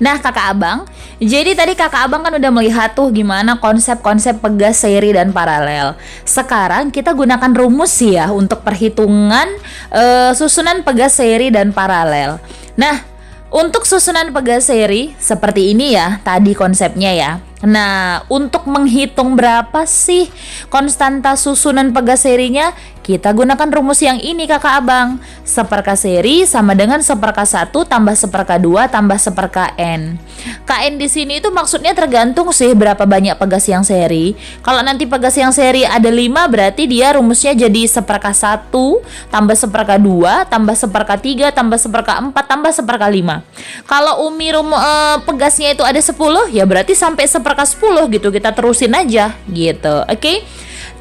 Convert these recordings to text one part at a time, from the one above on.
Nah, kakak abang, jadi tadi kakak abang kan udah melihat tuh gimana konsep-konsep pegas, seri, dan paralel. Sekarang kita gunakan rumus sih ya untuk perhitungan susunan pegas, seri, dan paralel. Nah, untuk susunan pegas seri seperti ini ya, tadi konsepnya ya. Nah, untuk menghitung berapa sih konstanta susunan pegas serinya, kita gunakan rumus yang ini kakak abang. 1/k seri sama dengan 1/k 1 tambah 1/k 2 tambah 1/k n. Kn di sini itu maksudnya tergantung sih berapa banyak pegas yang seri. Kalau nanti pegas yang seri ada 5, berarti dia rumusnya jadi 1/k 1 tambah 1/k 2 tambah 1/k 3 tambah 1/k 4 tambah 1/k 5. Kalau Umi pegasnya itu ada 10, ya berarti sampai 1/k 10 gitu, kita terusin aja gitu. Oke.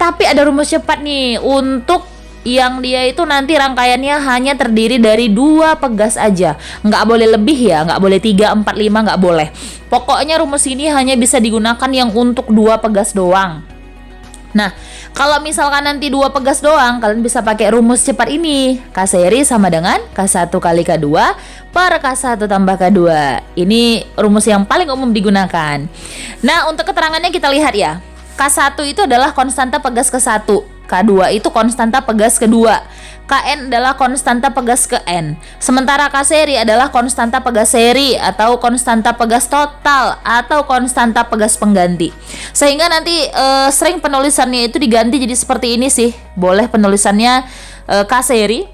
Tapi ada rumus cepat nih untuk yang dia itu nanti rangkaiannya hanya terdiri dari 2 pegas aja. Nggak boleh lebih ya, nggak boleh 3, 4, 5, nggak boleh. Pokoknya rumus ini hanya bisa digunakan yang untuk 2 pegas doang. Nah, kalau misalkan nanti 2 pegas doang, kalian bisa pakai rumus cepat ini. K seri sama dengan K1 kali K2 per K1 tambah K2. Ini rumus yang paling umum digunakan. Nah, untuk keterangannya kita lihat ya. K1 itu adalah konstanta pegas ke-1. K2 itu konstanta pegas kedua. Kn adalah konstanta pegas ke N. Sementara K seri adalah konstanta pegas seri atau konstanta pegas total atau konstanta pegas pengganti. Sehingga nanti sering penulisannya itu diganti jadi seperti ini sih. Boleh penulisannya K seri,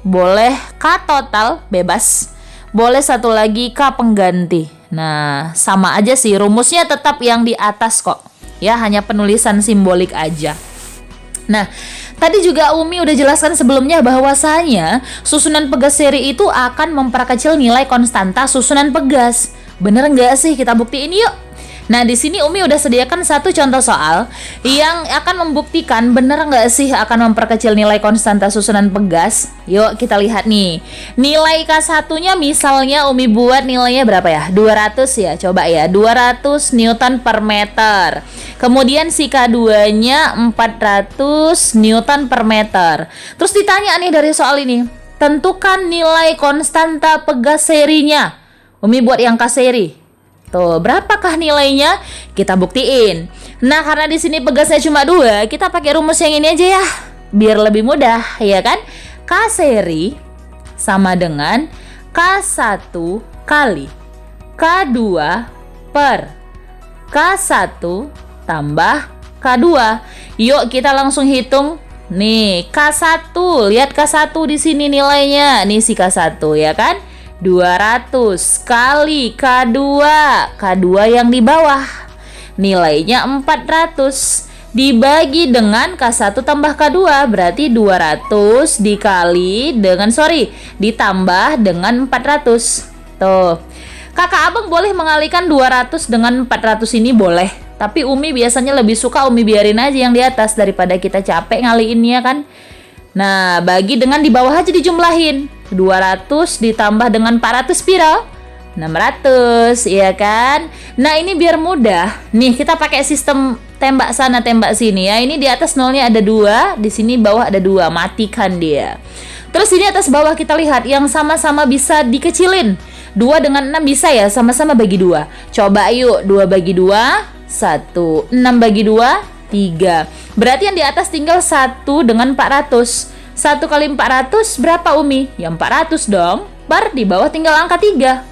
boleh K total bebas, boleh satu lagi K pengganti. Nah, sama aja sih, rumusnya tetap yang di atas kok. Ya, hanya penulisan simbolik aja. Nah, tadi juga Umi udah jelaskan sebelumnya bahwasanya susunan pegas seri itu akan memperkecil nilai konstanta susunan pegas. Bener nggak sih? Kita buktiin yuk. Nah, di sini Umi udah sediakan satu contoh soal yang akan membuktikan bener nggak sih akan memperkecil nilai konstanta susunan pegas. Yuk kita lihat nih. Nilai K1-nya misalnya Umi buat nilainya berapa ya? 200 ya, coba ya. 200 Newton per meter. Kemudian si K2-nya 400 Newton per meter. Terus ditanya nih dari soal ini, tentukan nilai konstanta pegas serinya. Umi buat yang K seri. Tuh, berapakah nilainya? Kita buktiin. Nah, karena di sini pegasnya cuma 2, kita pakai rumus yang ini aja ya, biar lebih mudah, ya kan? K seri sama dengan K1 kali K2 per K1 tambah K2. Yuk kita langsung hitung. Nih, K1, lihat K1 di sini nilainya. Nih si K1 ya kan? 200 kali K2. K2 yang di bawah. Nilainya 400 dibagi dengan K1 tambah K2, berarti 200 dikali dengan ditambah dengan 400. Tuh. Kakak abang boleh mengalihkan 200 dengan 400 ini boleh. Tapi Umi biasanya lebih suka Umi biarin aja yang di atas daripada kita capek ngaliinnya kan. Nah, bagi dengan di bawah aja dijumlahin. 200 ditambah dengan 400 piro? 600, ya kan? Nah, ini biar mudah. Nih, kita pakai sistem tembak sana, tembak sini ya. Ini di atas nolnya ada 2, di sini bawah ada 2. Matikan dia. Terus ini atas bawah kita lihat yang sama-sama bisa dikecilin. 2 dengan 6 bisa ya, sama-sama bagi 2. Coba yuk, 2 bagi 2, 1. 6 bagi 2, 3. Berarti yang di atas tinggal 1 dengan 400. 1 kali 400 berapa Umi? Ya 400 dong. Di bawah tinggal angka 3.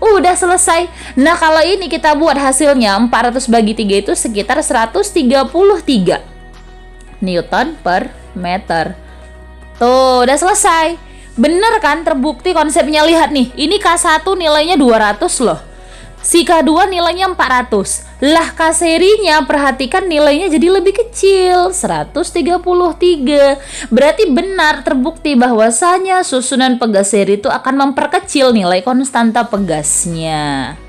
Udah selesai. Nah, kalau ini kita buat hasilnya 400 bagi 3 itu sekitar 133 Newton per meter. Tuh, udah selesai. Bener kan, terbukti konsepnya. Lihat nih, ini K1 nilainya 200 loh. Si K2 nilainya 400. Lah K serinya perhatikan nilainya jadi lebih kecil, 133. Berarti benar terbukti bahwasanya susunan pegas seri itu akan memperkecil nilai konstanta pegasnya.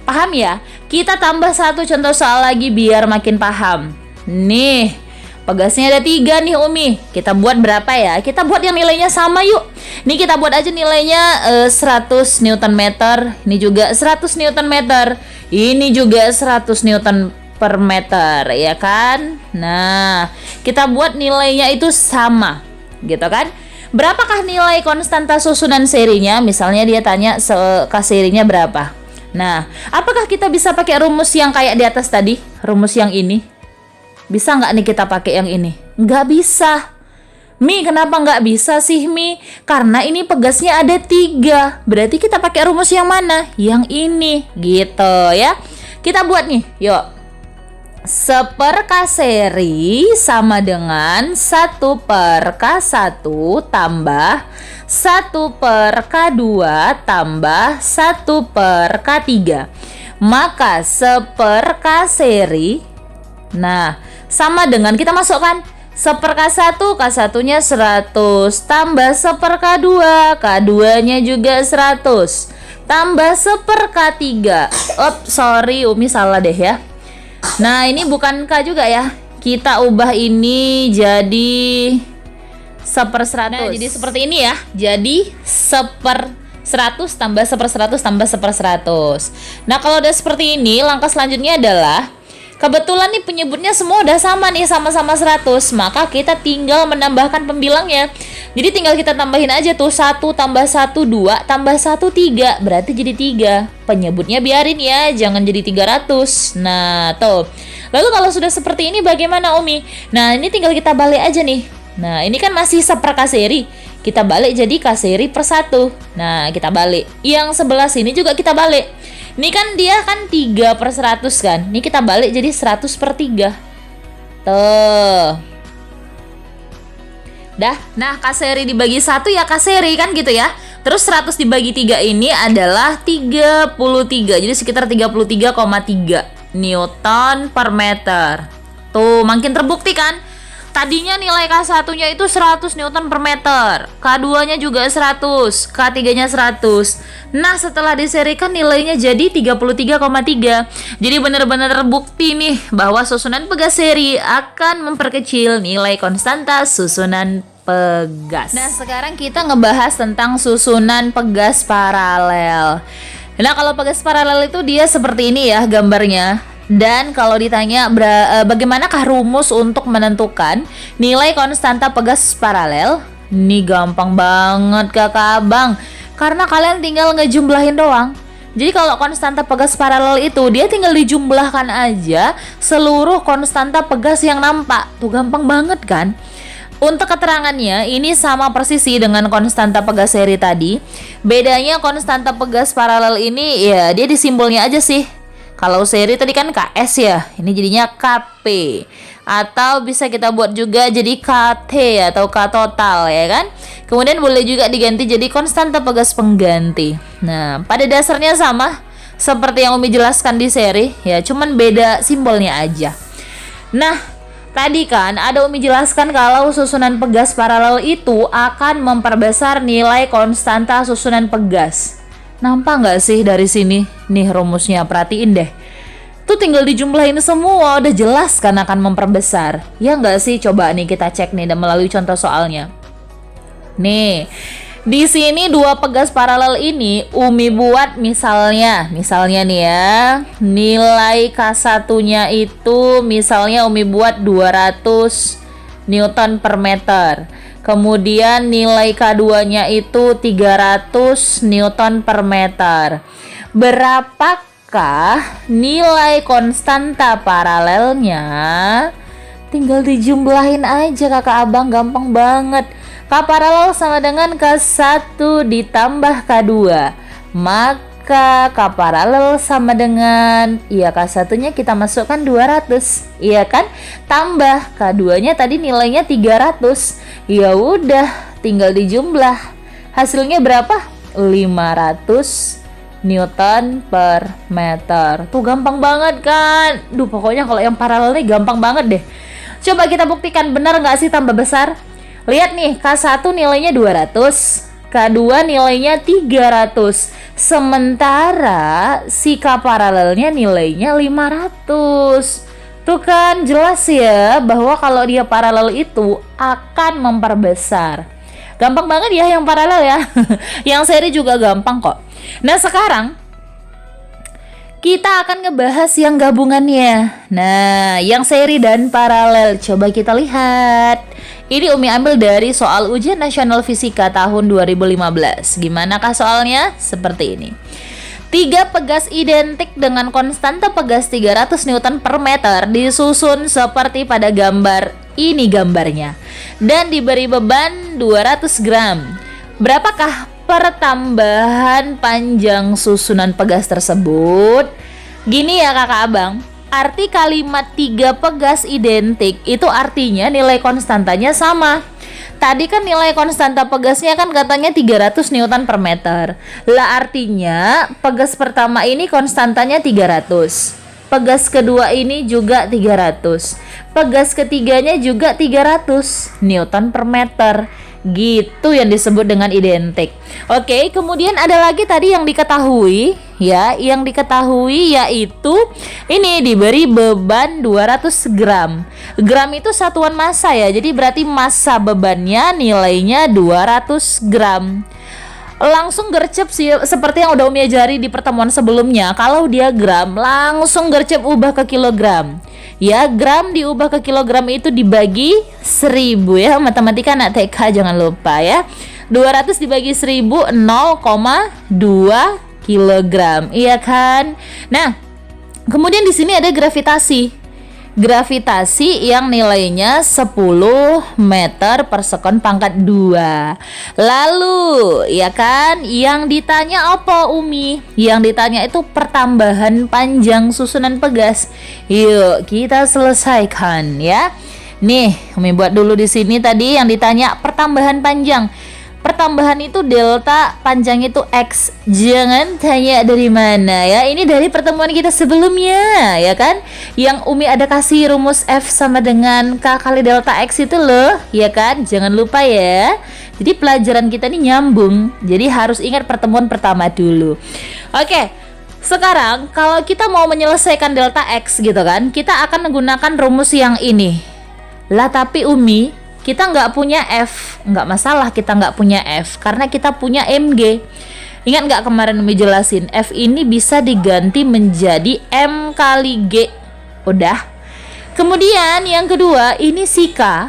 Paham ya? Kita tambah satu contoh soal lagi biar makin paham. Nih, pegasnya ada 3 nih Umi. Kita buat berapa ya? Kita buat yang nilainya sama yuk. Nih kita buat aja nilainya 100 Newton meter. Ini juga 100 Newton meter. Ini juga 100 Newton per meter, ya kan? Nah, kita buat nilainya itu sama, gitu kan? Berapakah nilai konstanta susunan serinya? Misalnya dia tanya K serinya berapa? Nah, apakah kita bisa pakai rumus yang kayak di atas tadi? Rumus yang ini? Bisa nggak nih kita pakai yang ini? Nggak bisa. Mi, kenapa nggak bisa sih, Mi? Karena ini pegasnya ada 3. Berarti kita pakai rumus yang mana? Yang ini, gitu ya. Kita buat nih, yuk. 1 K seri sama dengan 1 per K1 tambah 1 per K2 tambah 1 per K3. Maka 1 per K seri, nah, sama dengan kita masukkan 1 per K1, K1-nya 100 tambah 1 per K2, K2-nya juga 100 tambah 1 per K3. Sorry, Umi salah deh ya. Nah, ini bukan K juga ya. Kita ubah ini jadi 1 per 100. Nah, jadi seperti ini ya. Jadi 1 per 100 tambah 1 per 100 tambah 1 per 100. Nah, kalau udah seperti ini, langkah selanjutnya adalah kebetulan nih penyebutnya semua udah sama nih, sama-sama 100. Maka kita tinggal menambahkan pembilangnya. Jadi tinggal kita tambahin aja tuh 1 tambah 1, 2 tambah 1, 3. Berarti jadi 3. Penyebutnya biarin ya, jangan jadi 300. Nah, tuh. Lalu kalau sudah seperti ini bagaimana, Umi? Nah, ini tinggal kita balik aja nih. Nah, ini kan masih 1 per K seri. Kita balik jadi K seri per 1. Nah, kita balik. Yang sebelah sini juga kita balik. Ini kan dia kan 3 per 100 kan. Ini kita balik jadi 100 per 3. Tuh. Dah, nah K seri dibagi 1 ya K seri kan gitu ya. Terus 100 dibagi 3 ini adalah 33. Jadi sekitar 33,3 Newton per meter. Tuh, makin terbukti kan? Tadinya nilai K1-nya itu 100 Newton per meter, K2-nya juga 100, K3-nya 100. Nah, setelah diserikan nilainya jadi 33,3. Jadi benar-benar terbukti nih bahwa susunan pegas seri akan memperkecil nilai konstanta susunan pegas. Nah, sekarang kita ngebahas tentang susunan pegas paralel. Nah, kalau pegas paralel itu dia seperti ini ya gambarnya. Dan kalau ditanya bagaimanakah rumus untuk menentukan nilai konstanta pegas paralel? Ini gampang banget kakak abang, karena kalian tinggal ngejumlahin doang. Jadi kalau konstanta pegas paralel itu dia tinggal dijumlahkan aja seluruh konstanta pegas yang nampak. Tuh gampang banget kan? Untuk keterangannya ini sama persis sih dengan konstanta pegas seri tadi. Bedanya konstanta pegas paralel ini ya dia di simbolnya aja sih. Kalau seri tadi kan KS ya, ini jadinya KP. Atau bisa kita buat juga jadi KT atau K total ya kan. Kemudian boleh juga diganti jadi konstanta pegas pengganti. Nah, pada dasarnya sama seperti yang Umi jelaskan di seri ya, cuman beda simbolnya aja. Nah, tadi kan ada Umi jelaskan kalau susunan pegas paralel itu akan memperbesar nilai konstanta susunan pegas. Nampak nggak sih dari sini? Nih rumusnya, perhatiin deh. Tuh tinggal dijumlahin semua, udah jelas kan akan memperbesar. Ya nggak sih? Coba nih kita cek nih dan melalui contoh soalnya. Nih, di sini 2 pegas paralel ini Umi buat misalnya nih ya. Nilai K1-nya itu misalnya Umi buat 200 Newton per meter. Kemudian nilai K2-nya itu 300 Newton per meter. Berapakah nilai konstanta paralelnya? Tinggal dijumlahin aja kakak abang, gampang banget. K paralel sama dengan K1 ditambah K2. Maka K paralel sama dengan, iya K1-nya kita masukkan 200, iya kan? Tambah K2-nya tadi nilainya 300. Ya udah, tinggal dijumlah. Hasilnya berapa? 500 Newton per meter. Tuh gampang banget kan? Duh, pokoknya kalau yang paralel nih gampang banget deh. Coba kita buktikan benar nggak sih tambah besar? Lihat nih, K1 nilainya 200, K2 nilainya 300. Sementara si K paralelnya nilainya 500. Tuh kan jelas ya bahwa kalau dia paralel itu akan memperbesar. Gampang banget ya yang paralel ya. Yang seri juga gampang kok. Nah, sekarang kita akan ngebahas yang gabungannya. Nah, yang seri dan paralel coba kita lihat. Ini Umi ambil dari soal ujian nasional fisika tahun 2015. Gimanakah soalnya? Seperti ini. Tiga pegas identik dengan konstanta pegas 300 Newton per meter disusun seperti pada gambar ini gambarnya dan diberi beban 200 gram. Berapakah pertambahan panjang susunan pegas tersebut? Gini ya kakak abang, arti kalimat tiga pegas identik itu artinya nilai konstantanya sama. Tadi kan nilai konstanta pegasnya kan katanya 300 Newton per meter. Lah artinya pegas pertama ini konstantanya 300. Pegas kedua ini juga 300. Pegas ketiganya juga 300 Newton per meter. Gitu yang disebut dengan identik. Oke, kemudian ada lagi tadi yang diketahui ya, yang diketahui yaitu ini diberi beban 200 gram. Gram itu satuan massa ya, jadi berarti massa bebannya nilainya 200 gram. Langsung gercep sih, seperti yang udah Umi ajari di pertemuan sebelumnya. Kalau dia gram, langsung gercep ubah ke kilogram. Ya, gram diubah ke kilogram itu dibagi 1000 ya. Matematika anak TK jangan lupa ya. 200 dibagi 1000 0,2 kilogram. Iya kan? Nah, kemudian di sini ada gravitasi. Gravitasi yang nilainya 10 meter per sekon pangkat 2. Lalu, ya kan, yang ditanya apa Umi? Yang ditanya itu pertambahan panjang susunan pegas. Yuk, kita selesaikan ya. Nih, Umi buat dulu di sini tadi yang ditanya pertambahan panjang. Pertambahan itu delta, panjang itu X. Jangan tanya dari mana ya. Ini dari pertemuan kita sebelumnya ya kan. Yang Umi ada kasih rumus F sama dengan K kali delta X itu loh ya kan. Jangan lupa ya. Jadi pelajaran kita ini nyambung. Jadi harus ingat pertemuan pertama dulu. Oke. Sekarang kalau kita mau menyelesaikan delta X gitu kan, kita akan menggunakan rumus yang ini. Lah tapi Umi, kita nggak punya F, nggak masalah kita nggak punya F karena kita punya MG. Ingat nggak kemarin Umi jelasin F ini bisa diganti menjadi M kali G. Udah. Kemudian yang kedua ini si K.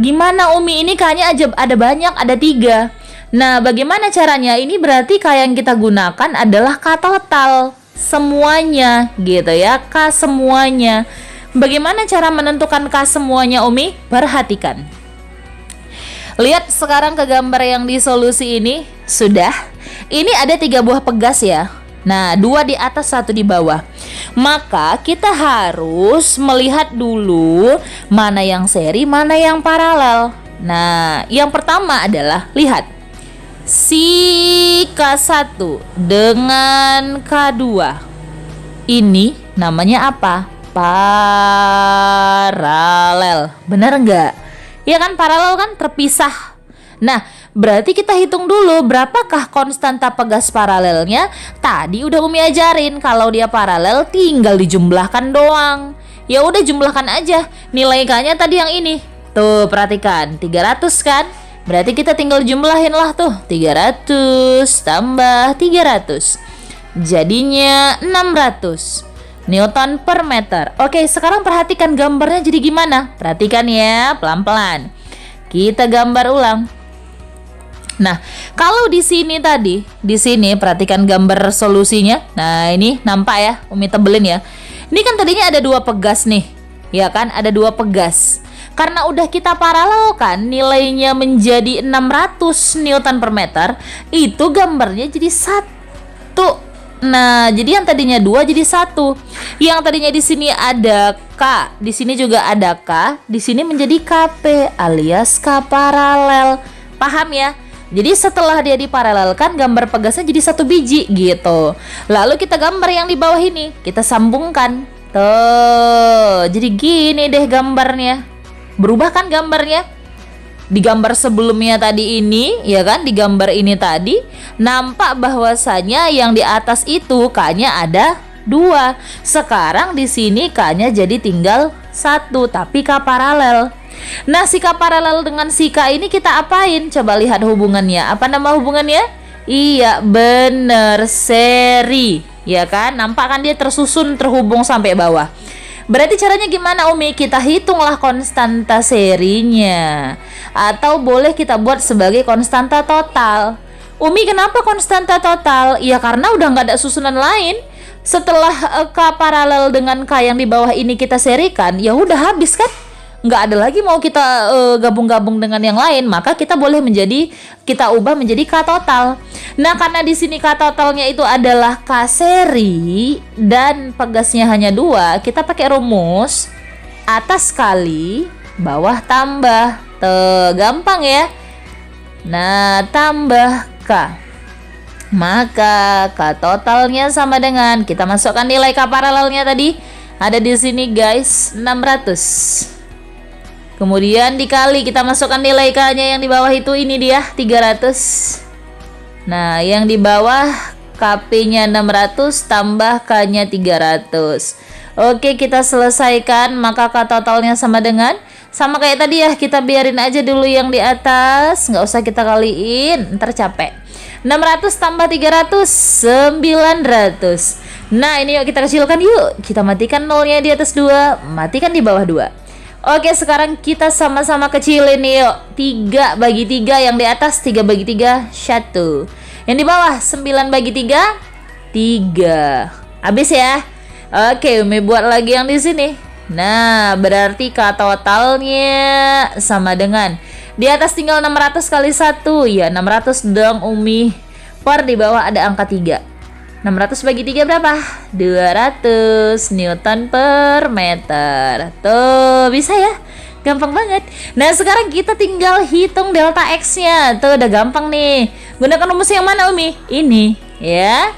Gimana Umi, ini K-nya aja ada banyak, ada 3. Nah bagaimana caranya? Ini berarti K yang kita gunakan adalah K total semuanya gitu ya, K semuanya. Bagaimana cara menentukan K semuanya Umi? Perhatikan. Lihat sekarang ke gambar yang di solusi ini. Sudah. Ini ada 3 buah pegas ya. Nah 2 di atas 1 di bawah. Maka kita harus melihat dulu mana yang seri, mana yang paralel. Nah yang pertama adalah lihat si K1 dengan K2. Ini namanya apa? Paralel. Benar enggak? Ya kan paralel kan terpisah. Nah, berarti kita hitung dulu berapakah konstanta pegas paralelnya. Tadi udah Umi ajarin kalau dia paralel tinggal dijumlahkan doang. Ya udah jumlahkan aja. Nilai K-nya tadi yang ini. Tuh, perhatikan. 300 kan? Berarti kita tinggal jumlahin lah tuh. 300 tambah 300. Jadinya 600 Newton per meter. Oke, sekarang perhatikan gambarnya jadi gimana? Perhatikan ya, pelan-pelan. Kita gambar ulang. Nah, kalau di sini tadi, di sini perhatikan gambar solusinya. Nah, ini nampak ya, Umi tebelin ya. Ini kan tadinya ada 2 pegas nih. Ya kan, ada 2 pegas. Karena udah kita paralelkan nilainya menjadi 600 Newton per meter, itu gambarnya jadi 1. Nah, jadi yang tadinya 2 jadi 1. Yang tadinya di sini ada K, di sini juga ada K, di sini menjadi KP alias K paralel. Paham ya? Jadi setelah dia diparalelkan gambar pegasnya jadi 1 biji gitu. Lalu kita gambar yang di bawah ini, kita sambungkan. Tuh, jadi gini deh gambarnya. Berubah kan gambarnya? Di gambar sebelumnya tadi ini, ya kan, di gambar ini tadi nampak bahwasanya yang di atas itu K-nya ada 2. Sekarang di sini K-nya jadi tinggal 1, tapi K paralel. Nah, si K paralel dengan si K ini kita apain? Coba lihat hubungannya. Apa nama hubungannya? Iya, bener, seri. Ya kan? Nampak kan dia tersusun, terhubung sampai bawah. Berarti caranya gimana Umi? Kita hitunglah konstanta serinya. Atau boleh kita buat sebagai konstanta total. Umi, kenapa konstanta total? Ya karena udah nggak ada susunan lain. Setelah K paralel dengan K yang di bawah ini kita serikan, ya udah habis kan? Nggak ada lagi mau kita gabung-gabung dengan yang lain, maka kita kita ubah menjadi K total. Nah, karena di sini K totalnya itu adalah K seri dan pegasnya hanya 2, kita pakai rumus atas kali bawah tambah. Gampang ya. Nah, tambah K. Maka K totalnya sama dengan, kita masukkan nilai K paralelnya tadi ada di sini guys, 600. Kemudian dikali, kita masukkan nilai K-nya yang di bawah itu, ini dia 300. Nah, yang di bawah KP-nya 600 tambah K-nya 300. Oke, kita selesaikan, maka K totalnya sama dengan, sama kayak tadi ya, kita biarin aja dulu yang di atas, nggak usah kita kaliin, ntar capek. 600 tambah 300, 900. Nah, ini yuk kita kecilkan yuk. Kita matikan nolnya di atas 2, matikan di bawah 2. Oke, sekarang kita sama-sama kecilin yuk. 3 bagi 3 yang di atas, 3 bagi 3, 1. Yang di bawah, 9 bagi 3, 3. Habis ya. Oke, Umi buat lagi yang di sini. Nah, berarti K totalnya sama dengan, di atas tinggal 600 kali 1. Ya, 600 dong Umi. Per di bawah ada angka 3. 600 bagi 3 berapa? 200 Newton per meter. Tuh, bisa ya? Gampang banget. Nah, sekarang kita tinggal hitung delta X-nya. Tuh, udah gampang nih. Gunakan rumus yang mana, Umi? Ini, ya.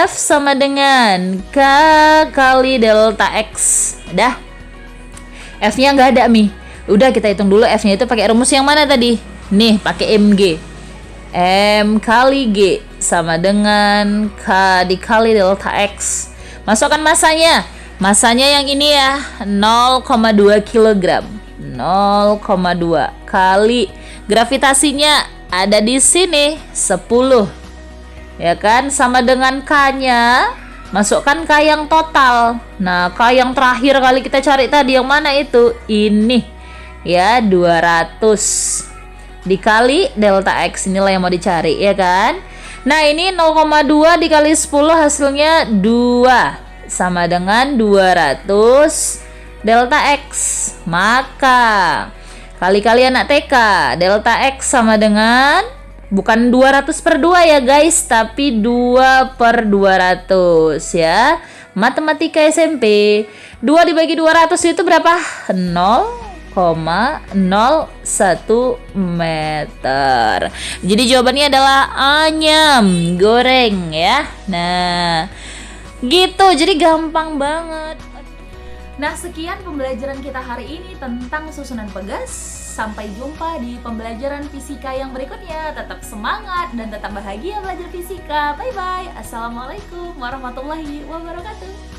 F sama dengan K kali delta X. Udah. F-nya nggak ada, Mi. Udah, kita hitung dulu F-nya itu pakai rumus yang mana tadi? Nih, pakai MG. M kali G sama dengan K dikali delta X. Masukkan masanya. Masanya yang ini ya, 0,2 kg. 0,2 kali gravitasinya ada di sini 10. Ya kan? Sama dengan K-nya. Masukkan K yang total. Nah, K yang terakhir kali kita cari tadi yang mana itu? Ini. Ya, 200 dikali delta X, inilah yang mau dicari ya kan. Nah, ini 0,2 dikali 10 hasilnya 2 sama dengan 200 delta X. Maka kali-kali anak TK, delta X sama dengan, bukan 200 per 2 ya guys, tapi 2 per 200 ya. Matematika SMP. 2 dibagi 200 itu berapa? 0,01 meter. Jadi jawabannya adalah ayam goreng ya. Nah, gitu. Jadi gampang banget. Nah, sekian pembelajaran kita hari ini tentang susunan pegas. Sampai jumpa di pembelajaran fisika yang berikutnya. Tetap semangat dan tetap bahagia belajar fisika. Bye bye. Assalamualaikum warahmatullahi wabarakatuh.